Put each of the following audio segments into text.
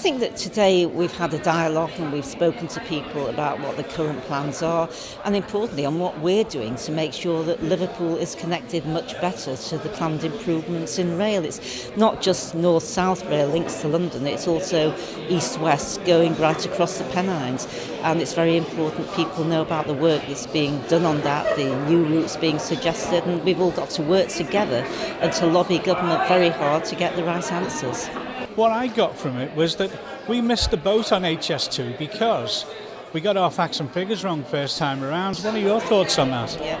think that today we've had a dialogue and we've spoken to people about what the current plans are, and importantly on what we're doing to make sure that Liverpool is connected much better to the planned improvements in rail. It's not just north-south rail links to London, it's also east-west going right across the Pennines, and it's very important people know about the work that's being done on that, the new routes being suggested, and we've all got to work together and to lobby government very hard to get the right answers. What I got from it was that we missed the boat on HS2 because we got our facts and figures wrong first time around. What are your thoughts on that? Yeah.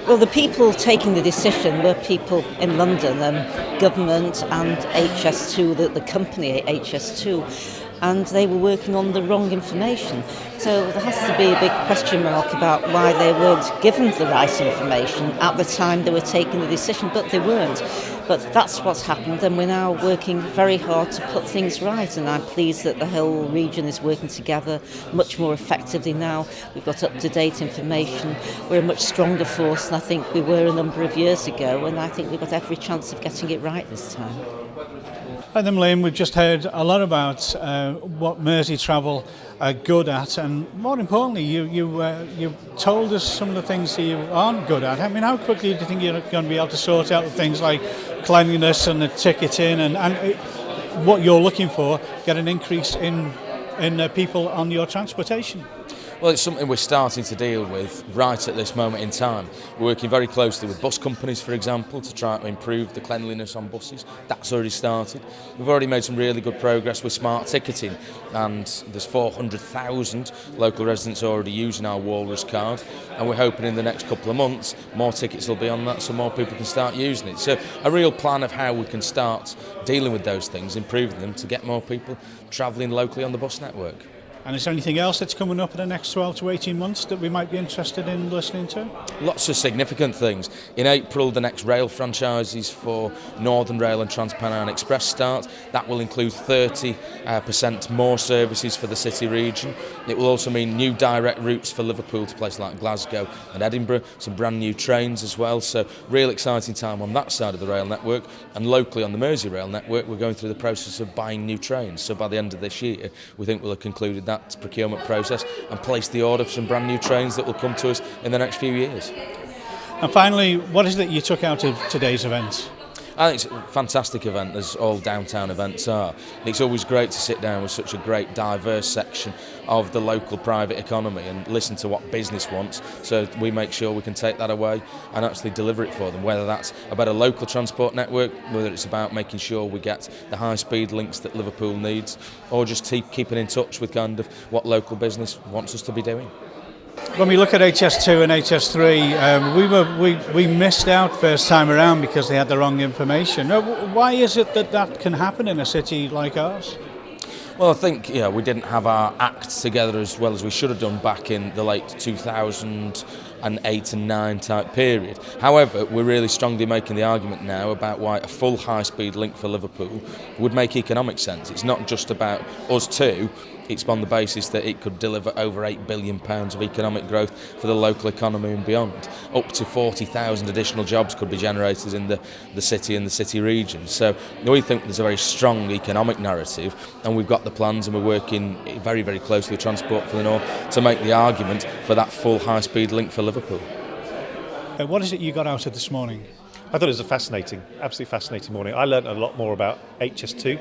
Well, the people taking the decision were people in London, government and HS2, the company HS2, and they were working on the wrong information. So there has to be a big question mark about why they weren't given the right information at the time they were taking the decision, but they weren't. But that's what's happened, and we're now working very hard to put things right, and I'm pleased that the whole region is working together much more effectively now. We've got up-to-date information. We're a much stronger force than I think we were a number of years ago, and I think we've got every chance of getting it right this time. Hi there, Liam. We've just heard a lot about what MerseyTravel are good at, and more importantly, you told us some of the things that you aren't good at. I mean, how quickly do you think you're going to be able to sort out the things like cleanliness and the ticketing and what you're looking for, get an increase in people on your transportation? Well, it's something we're starting to deal with right at this moment in time. We're working very closely with bus companies, for example, to try to improve the cleanliness on buses. That's already started. We've already made some really good progress with smart ticketing, and there's 400,000 local residents already using our Walrus card, and we're hoping in the next couple of months more tickets will be on that so more people can start using it. So a real plan of how we can start dealing with those things, improving them to get more people travelling locally on the bus network. And is there anything else that's coming up in the next 12 to 18 months that we might be interested in listening to? Lots of significant things. In April, the next rail franchises for Northern Rail and Trans-Pennine Express start. That will include 30% more services for the city region. It will also mean new direct routes for Liverpool to places like Glasgow and Edinburgh, some brand new trains as well. So real exciting time on that side of the rail network. And locally on the Mersey rail network, we're going through the process of buying new trains. So by the end of this year, we think we'll have concluded that procurement process and place the order for some brand new trains that will come to us in the next few years. And finally, what is it you took out of today's event? I think it's a fantastic event, as all downtown events are. It's always great to sit down with such a great diverse section of the local private economy and listen to what business wants, so we make sure we can take that away and actually deliver it for them, whether that's about a local transport network, whether it's about making sure we get the high speed links that Liverpool needs, or just keeping in touch with kind of what local business wants us to be doing. When we look at HS2 and HS3, we missed out first time around because they had the wrong information. Why is it that can happen in a city like ours? Well, I think we didn't have our act together as well as we should have done back in the late 2008 and 9 type period. However, we're really strongly making the argument now about why a full high-speed link for Liverpool would make economic sense. It's not just about us two. It's on the basis that it could deliver over £8 billion of economic growth for the local economy and beyond. Up to 40,000 additional jobs could be generated in the city and the city region. So we think there's a very strong economic narrative, and we've got the plans, and we're working very, very closely with Transport for the North to make the argument for that full high-speed link for Liverpool. What is it you got out of this morning? I thought it was absolutely fascinating morning. I learned a lot more about HS2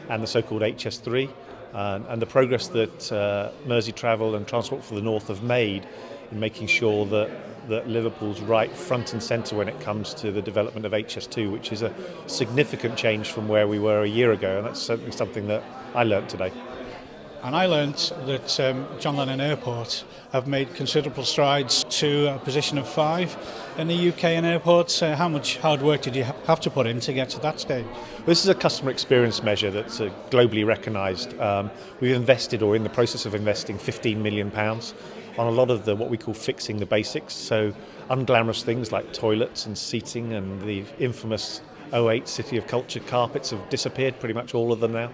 and the so-called HS3. And the progress that MerseyTravel and Transport for the North have made in making sure that Liverpool's right front and centre when it comes to the development of HS2, which is a significant change from where we were a year ago, and that's certainly something that I learnt today. And I learnt that John Lennon Airport have made considerable strides to a position of 5 in the UK and airports. How much hard work did you have to put in to get to that stage? This is a customer experience measure that's globally recognised. We've invested, or in the process of investing, £15 million on a lot of what we call fixing the basics. So unglamorous things like toilets and seating, and the infamous '08 City of Culture carpets have disappeared, pretty much all of them now.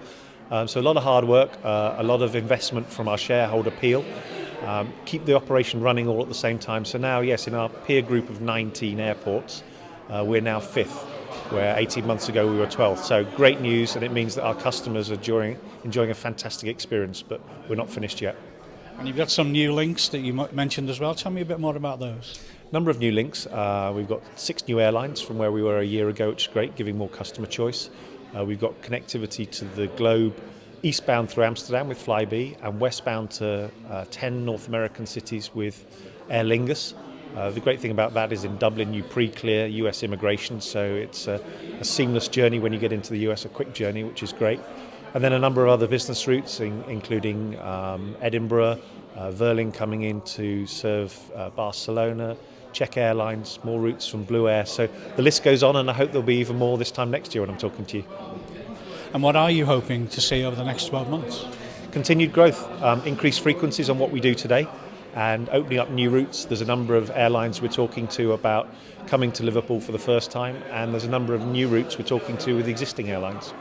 So a lot of hard work, a lot of investment from our shareholder Peel. Keep the operation running all at the same time. So now, yes, in our peer group of 19 airports, we're now 5th. where 18 months ago we were 12th. So great news, and it means that our customers are enjoying a fantastic experience, but we're not finished yet. And you've got some new links that you mentioned as well. Tell me a bit more about those. Number of new links. We've got 6 new airlines from where we were a year ago, which is great, giving more customer choice. We've got connectivity to the globe, eastbound through Amsterdam with Flybe, and westbound to 10 North American cities with Aer Lingus. The great thing about that is in Dublin you pre-clear US immigration, so it's a seamless journey when you get into the US, a quick journey, which is great. And then a number of other business routes, including Edinburgh, Verling coming in to serve Barcelona, Czech Airlines, more routes from Blue Air. So the list goes on, and I hope there'll be even more this time next year when I'm talking to you. And what are you hoping to see over the next 12 months? Continued growth, increased frequencies on what we do today, and opening up new routes. There's a number of airlines we're talking to about coming to Liverpool for the first time, and there's a number of new routes we're talking to with existing airlines.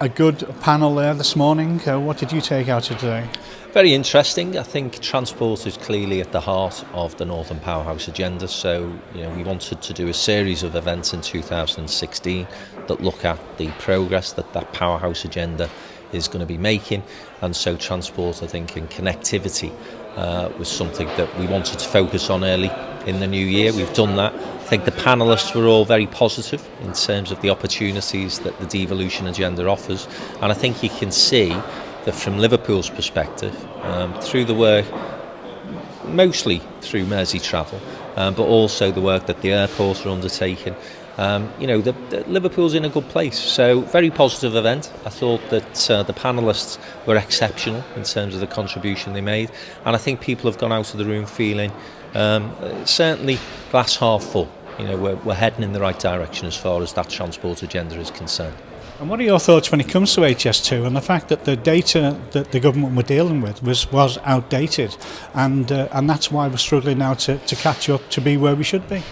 A good panel there this morning. What did you take out of today? Very interesting. I think transport is clearly at the heart of the Northern Powerhouse agenda. So, we wanted to do a series of events in 2016 that look at the progress that Powerhouse agenda is going to be making. And so transport, I think, and connectivity was something that we wanted to focus on early in the new year. We've done that. I think the panellists were all very positive in terms of the opportunities that the devolution agenda offers. And I think you can see that from Liverpool's perspective, through the work, mostly through MerseyTravel, but also the work that the airports are undertaking, Liverpool's in a good place. So very positive event. I thought that the panellists were exceptional in terms of the contribution they made, and I think people have gone out of the room feeling certainly glass half full. We're heading in the right direction as far as that transport agenda is concerned. And what are your thoughts when it comes to HS2 and the fact that the data that the government were dealing with was outdated, and that's why we're struggling now to catch up to be where we should be?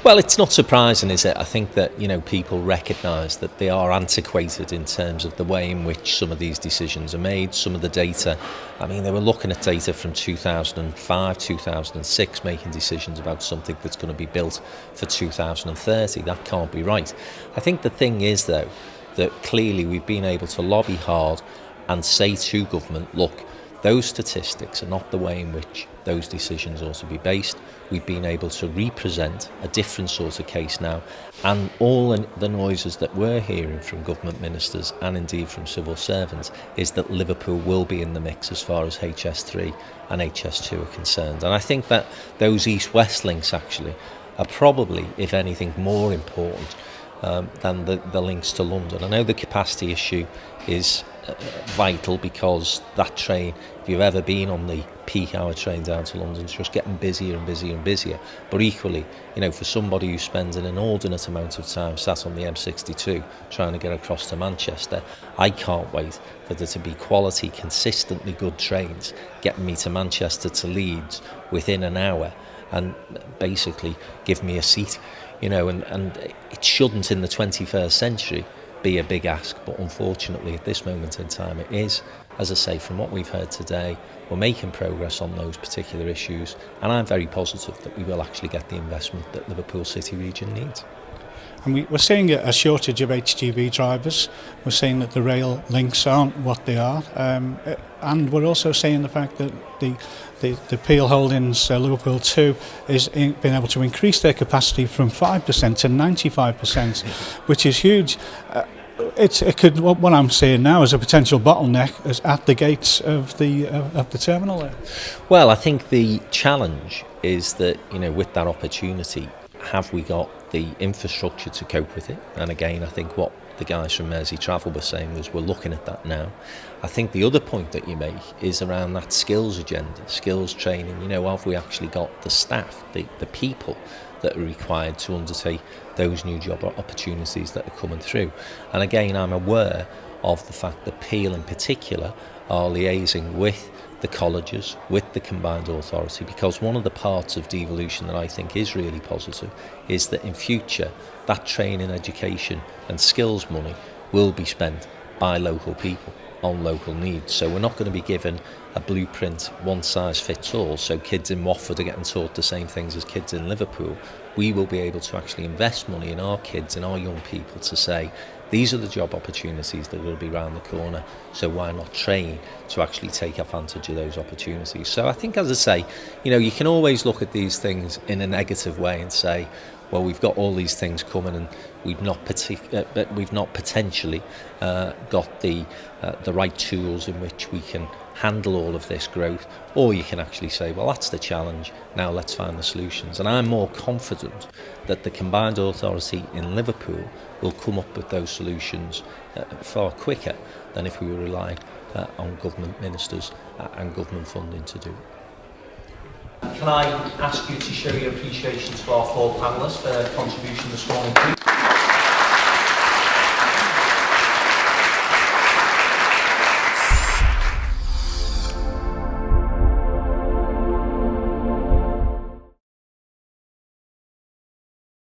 Well, it's not surprising, is it? I think that people recognise that they are antiquated in terms of the way in which some of these decisions are made. Some of the data, they were looking at data from 2005, 2006, making decisions about something that's going to be built for 2030. That can't be right. I think the thing is, though, that clearly we've been able to lobby hard and say to government, look, those statistics are not the way in which those decisions ought to be based. We've been able to represent a different sort of case now, and all the noises that we're hearing from government ministers and indeed from civil servants is that Liverpool will be in the mix as far as HS3 and HS2 are concerned. And I think that those east-west links actually are probably, if anything, more important than the links to London. I know the capacity issue is vital because that train, if you've ever been on the peak hour train down to London, it's just getting busier and busier and busier. But equally, for somebody who spends an inordinate amount of time sat on the M62 trying to get across to Manchester, I can't wait for there to be quality, consistently good trains getting me to Manchester to Leeds within an hour and basically give me a seat. And it shouldn't in the 21st century be a big ask, but unfortunately at this moment in time it is. As I say, from what we've heard today, we're making progress on those particular issues, and I'm very positive that we will actually get the investment that Liverpool City region needs. And we're seeing a shortage of HGV drivers. We're seeing that the rail links aren't what they are, and we're also seeing the fact that the Peel Holdings Liverpool 2 is being able to increase their capacity from 5% to 95%, which is huge. It could, what I'm seeing now is a potential bottleneck is at the gates of the terminal there. Well, I think the challenge is that with that opportunity, have we got the infrastructure to cope with it? And again, I think what the guys from MerseyTravel were saying was we're looking at that now. I think the other point that you make is around that skills agenda, skills training. Have we actually got the staff, the people that are required to undertake those new job opportunities that are coming through? And again, I'm aware of the fact that Peel in particular are liaising with the colleges, with the combined authority, because one of the parts of devolution that I think is really positive is that in future that training, education and skills money will be spent by local people on local needs. So we're not going to be given a blueprint, one size fits all, so kids in Watford are getting taught the same things as kids in Liverpool. We will be able to actually invest money in our kids and our young people to say, these are the job opportunities that will be around the corner, so why not train to actually take advantage of those opportunities? So I think, as I say, you can always look at these things in a negative way and say, well, we've got all these things coming and we've not potentially got the right tools in which we can handle all of this growth. Or you can actually say, well, that's the challenge, now let's find the solutions. And I'm more confident that the combined authority in Liverpool will come up with those solutions far quicker than if we were relying on government ministers and government funding to do it. Can I ask you to show your appreciation to our four panellists for their contribution this morning, please?